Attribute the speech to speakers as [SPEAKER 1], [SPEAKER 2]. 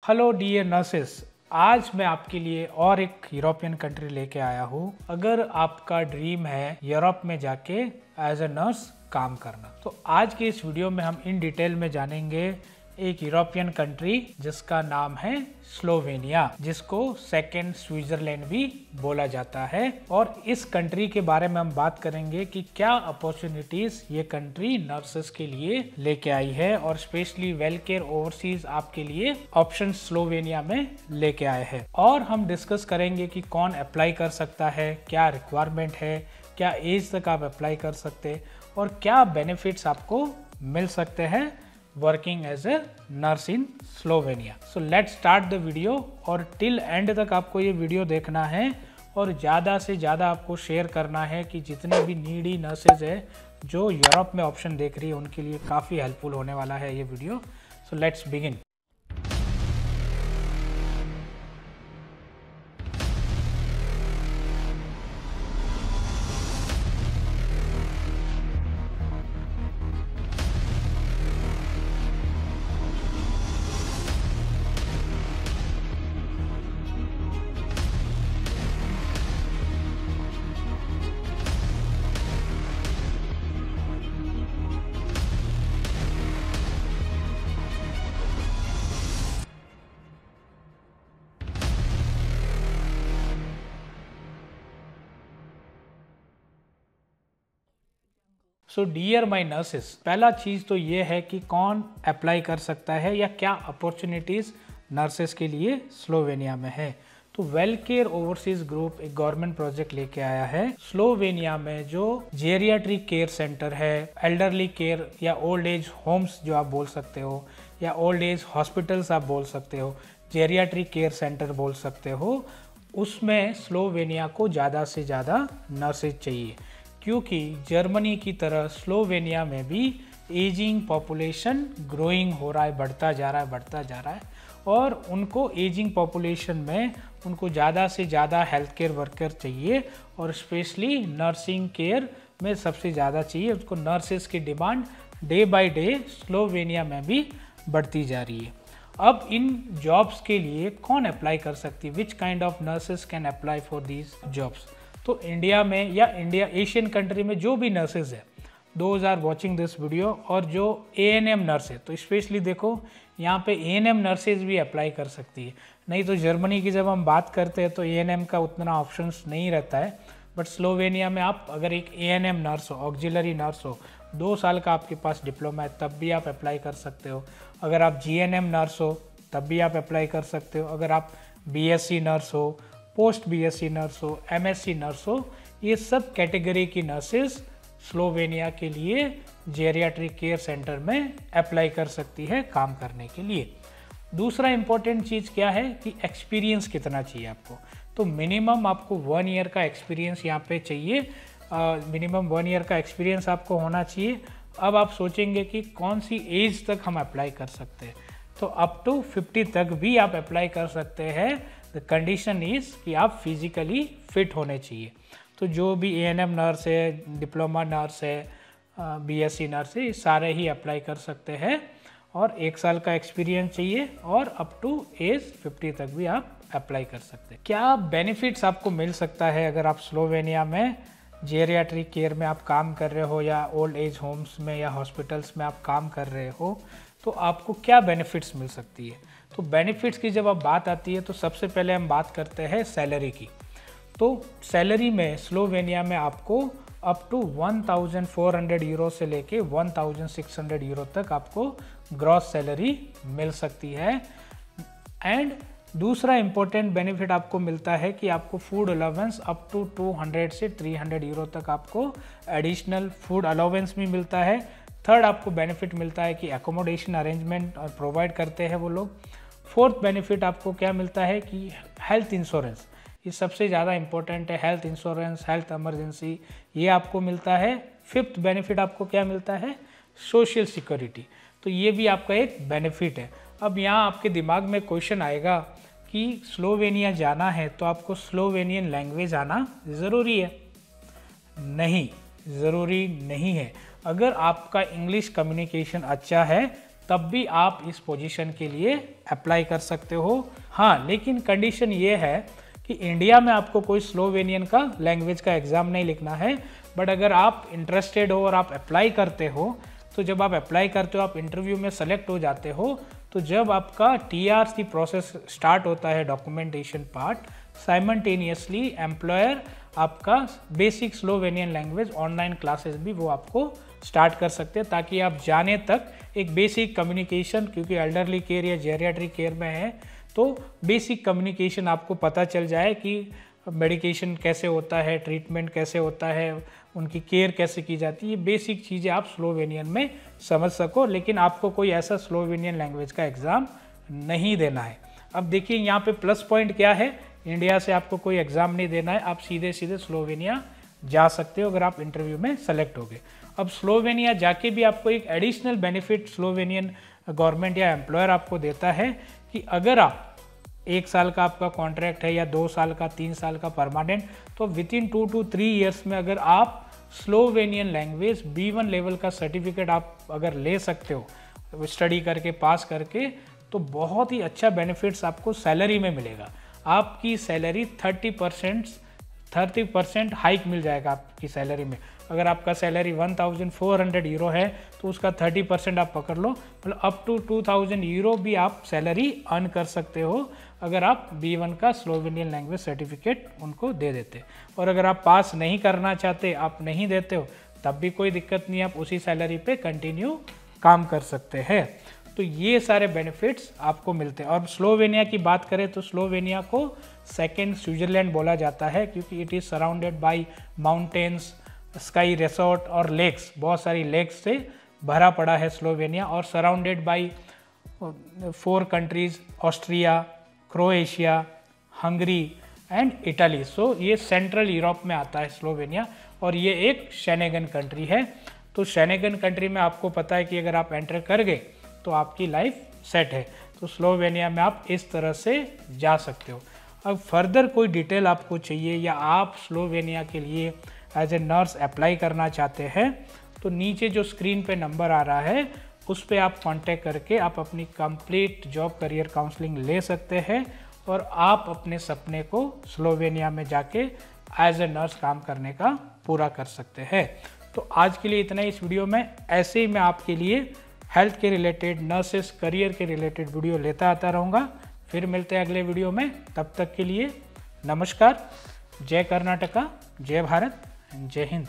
[SPEAKER 1] Hello dear nurses, आज मैं आपके लिए और एक यूरोपियन कंट्री लेके आया हूँ। अगर आपका ड्रीम है यूरोप में जाके एज ए नर्स काम करना, तो आज के इस वीडियो में हम इन डिटेल में जानेंगे एक यूरोपियन कंट्री जिसका नाम है स्लोवेनिया, जिसको सेकंड स्विट्जरलैंड भी बोला जाता है। और इस कंट्री के बारे में हम बात करेंगे कि क्या अपॉर्चुनिटीज ये कंट्री नर्सेस के लिए लेके आई है और स्पेशली वेलकेयर ओवरसीज आपके लिए ऑप्शन स्लोवेनिया में लेके आए हैं। और हम डिस्कस करेंगे कि कौन अप्लाई कर सकता है, क्या रिक्वायरमेंट है, क्या एज तक आप अप्लाई कर सकते और क्या बेनिफिट्स आपको मिल सकते हैं working as a nurse in Slovenia. So let's start the video और टिल एंड तक आपको ये वीडियो देखना है और ज़्यादा से ज़्यादा आपको शेयर करना है कि जितने भी नीडी नर्सेज है जो यूरोप में ऑप्शन देख रही है उनके लिए काफ़ी हेल्पफुल होने वाला है ये video. So let's begin. So dear my nurses, पहला चीज़ तो ये है कि कौन अप्लाई कर सकता है या क्या अपॉर्चुनिटीज़ नर्सेस के लिए स्लोवेनिया में है। तो वेलकेयर ओवरसीज ग्रुप एक गवर्नमेंट प्रोजेक्ट लेके आया है स्लोवेनिया में, जो जेरियाट्रिक केयर सेंटर है, एल्डरली केयर या ओल्ड एज होम्स जो आप बोल सकते हो, या ओल्ड एज हॉस्पिटल्स आप बोल सकते हो, जेरियाट्रिक केयर सेंटर बोल सकते हो, उसमें स्लोवेनिया को ज़्यादा से ज़्यादा नर्सेज चाहिए। क्योंकि जर्मनी की तरह स्लोवेनिया में भी एजिंग पॉपुलेशन ग्रोइंग हो रहा है, बढ़ता जा रहा है और उनको एजिंग पॉपुलेशन में उनको ज़्यादा से ज़्यादा हेल्थ केयर वर्कर चाहिए और स्पेशली नर्सिंग केयर में सबसे ज़्यादा चाहिए। उसको नर्सेस की demand day by day Slovenia में भी बढ़ती जा रही है। अब इन जॉब्स के लिए कौन अप्लाई कर सकती है, which kind of nurses can apply for these jobs. तो इंडिया में या इंडिया एशियन कंट्री में जो भी नर्सेज है, those are watching this video, और जो एएनएम नर्स है, तो स्पेशली देखो यहाँ पे एएनएम नर्सेज भी अप्लाई कर सकती है। नहीं तो जर्मनी की जब हम बात करते हैं तो एएनएम का उतना ऑप्शंस नहीं रहता है, बट स्लोवेनिया में आप अगर एक एएनएम नर्स हो, ऑक्सिलरी नर्स हो, 2 साल का आपके पास डिप्लोमा है, तब भी आप अप्लाई कर सकते हो। अगर आप जीएनएम नर्स हो तब भी आप अप्लाई कर सकते हो। अगर आप बीएससी नर्स हो, पोस्ट बीएससी नर्स हो, एमएससी नर्स हो, ये सब कैटेगरी की नर्सेज स्लोवेनिया के लिए जेरियाट्रिक केयर सेंटर में अप्लाई कर सकती है काम करने के लिए। दूसरा इंपॉर्टेंट चीज़ क्या है कि एक्सपीरियंस कितना चाहिए आपको। तो मिनिमम आपको 1 ईयर का एक्सपीरियंस यहाँ पे चाहिए, मिनिमम 1 ईयर का एक्सपीरियंस आपको होना चाहिए। अब आप सोचेंगे कि कौन सी एज तक हम अप्लाई कर सकते हैं, तो अप टू 50 तक भी आप अप्लाई कर सकते हैं। द कंडीशन इज़ कि आप फिजिकली फिट होने चाहिए। तो जो भी एएनएम नर्स है, डिप्लोमा नर्स है, बीएससी नर्स है, सारे ही अप्लाई कर सकते हैं और 1 साल का एक्सपीरियंस चाहिए और अप टू एज 50 तक भी आप अप्लाई कर सकते हैं। क्या बेनिफिट्स आपको मिल सकता है अगर आप स्लोवेनिया में जेरियाट्रिक केयर में आप काम कर रहे हो या ओल्ड एज होम्स में या हॉस्पिटल्स में आप काम कर रहे हो, तो आपको क्या बेनिफिट्स मिल सकती है। तो बेनिफिट्स की जब अब बात आती है तो सबसे पहले हम बात करते हैं सैलरी की। तो सैलरी में स्लोवेनिया में आपको अप टू 1400 यूरो से लेके 1600 यूरो तक आपको ग्रॉस सैलरी मिल सकती है। एंड दूसरा इम्पोर्टेंट बेनिफिट आपको मिलता है कि आपको फूड अलाउंस अप टू 200 से 300 यूरो तक आपको एडिशनल फूड अलाउंस भी मिलता है। थर्ड आपको बेनिफिट मिलता है कि एकोमोडेशन अरेंजमेंट प्रोवाइड करते हैं वो लोग। फोर्थ बेनिफिट आपको क्या मिलता है कि हेल्थ इंश्योरेंस, ये सबसे ज़्यादा इंपॉर्टेंट है। हेल्थ इंश्योरेंस, हेल्थ इमरजेंसी, ये आपको मिलता है। फिफ्थ बेनिफिट आपको क्या मिलता है, सोशल सिक्योरिटी, तो ये भी आपका एक बेनिफिट है। अब यहाँ आपके दिमाग में क्वेश्चन आएगा कि स्लोवेनिया जाना है तो आपको स्लोवेनियन लैंग्वेज आना ज़रूरी है। नहीं, ज़रूरी नहीं है। अगर आपका इंग्लिश कम्युनिकेशन अच्छा है तब भी आप इस पोजीशन के लिए अप्लाई कर सकते हो। हाँ, लेकिन कंडीशन ये है कि इंडिया में आपको कोई स्लोवेनियन का लैंग्वेज का एग्ज़ाम नहीं लिखना है, बट अगर आप इंटरेस्टेड हो और आप अप्लाई करते हो, तो जब आप अप्लाई करते हो, आप इंटरव्यू में सेलेक्ट हो जाते हो, तो जब आपका TRC प्रोसेस स्टार्ट होता है, डॉक्यूमेंटेशन पार्ट, साइमल्टेनियसली एम्प्लॉयर आपका basic Slovenian language online classes भी वो आपको स्टार्ट कर सकते हैं, ताकि आप जाने तक एक बेसिक कम्युनिकेशन, क्योंकि एल्डरली केयर या जेरियाट्रिक केयर में है, तो बेसिक कम्युनिकेशन आपको पता चल जाए कि मेडिकेशन कैसे होता है, ट्रीटमेंट कैसे होता है, उनकी केयर कैसे की जाती है, ये बेसिक चीज़ें आप स्लोवेनियन में समझ सको। लेकिन आपको कोई ऐसा स्लोवेनियन लैंग्वेज का एग्ज़ाम नहीं देना है। अब देखिए यहाँ पे प्लस पॉइंट क्या है, इंडिया से आपको कोई एग्ज़ाम नहीं देना है, आप सीधे सीधे स्लोवेनिया जा सकते हो अगर आप इंटरव्यू में सेलेक्ट हो गए। अब स्लोवेनिया जाके भी आपको एक एडिशनल बेनिफिट स्लोवेनियन गवर्नमेंट या एम्प्लॉयर आपको देता है कि अगर आप 1 साल का आपका कॉन्ट्रैक्ट है या 2 साल का, 3 साल का परमानेंट, तो विथिन 2 to 3 ईयर्स में अगर आप स्लोवेनियन लैंग्वेज B1 लेवल का सर्टिफिकेट आप अगर ले सकते हो स्टडी करके, पास करके, तो बहुत ही अच्छा बेनिफिट्स आपको सैलरी में मिलेगा। आपकी सैलरी 30% हाइक मिल जाएगा आपकी सैलरी में। अगर आपका सैलरी 1400 यूरो है तो उसका 30% आप पकड़ लो, मतलब अप टू 2000 यूरो भी आप सैलरी अर्न कर सकते हो अगर आप B1 का स्लोवेनियन लैंग्वेज सर्टिफिकेट उनको दे देते। और अगर आप पास नहीं करना चाहते, आप नहीं देते हो, तब भी कोई दिक्कत नहीं, आप उसी सैलरी पे कंटिन्यू काम कर सकते हैं। तो ये सारे बेनिफिट्स आपको मिलते हैं। और स्लोवेनिया की बात करें तो स्लोवेनिया को सेकेंड स्विट्जरलैंड बोला जाता है, क्योंकि it is surrounded by mountains, ski resort और लेक्स, बहुत सारी लेक्स से भरा पड़ा है स्लोवेनिया, और surrounded by 4 countries, Austria, Croatia, Hungary and Italy. So ये सेंट्रल यूरोप में आता है स्लोवेनिया, और ये एक शेनेगन कंट्री है। तो शेनेगन कंट्री में आपको पता है कि अगर आप एंटर कर गए तो आपकी लाइफ सेट है। तो स्लोवेनिया में आप इस तरह से जा सकते हो। अब फर्दर कोई डिटेल आपको चाहिए या आप स्लोवेनिया के लिए एज ए नर्स अप्लाई करना चाहते हैं, तो नीचे जो स्क्रीन पे नंबर आ रहा है उस पर आप कांटेक्ट करके आप अपनी कंप्लीट जॉब करियर काउंसलिंग ले सकते हैं, और आप अपने सपने को स्लोवेनिया में जाके एज ए नर्स काम करने का पूरा कर सकते हैं। तो आज के लिए इतना ही इस वीडियो में। ऐसे ही मैं आपके लिए हेल्थ के रिलेटेड, नर्सेस करियर के रिलेटेड वीडियो लेता आता रहूँगा। फिर मिलते हैं अगले वीडियो में, तब तक के लिए नमस्कार। जय कर्नाटका, जय भारत, जय हिंद।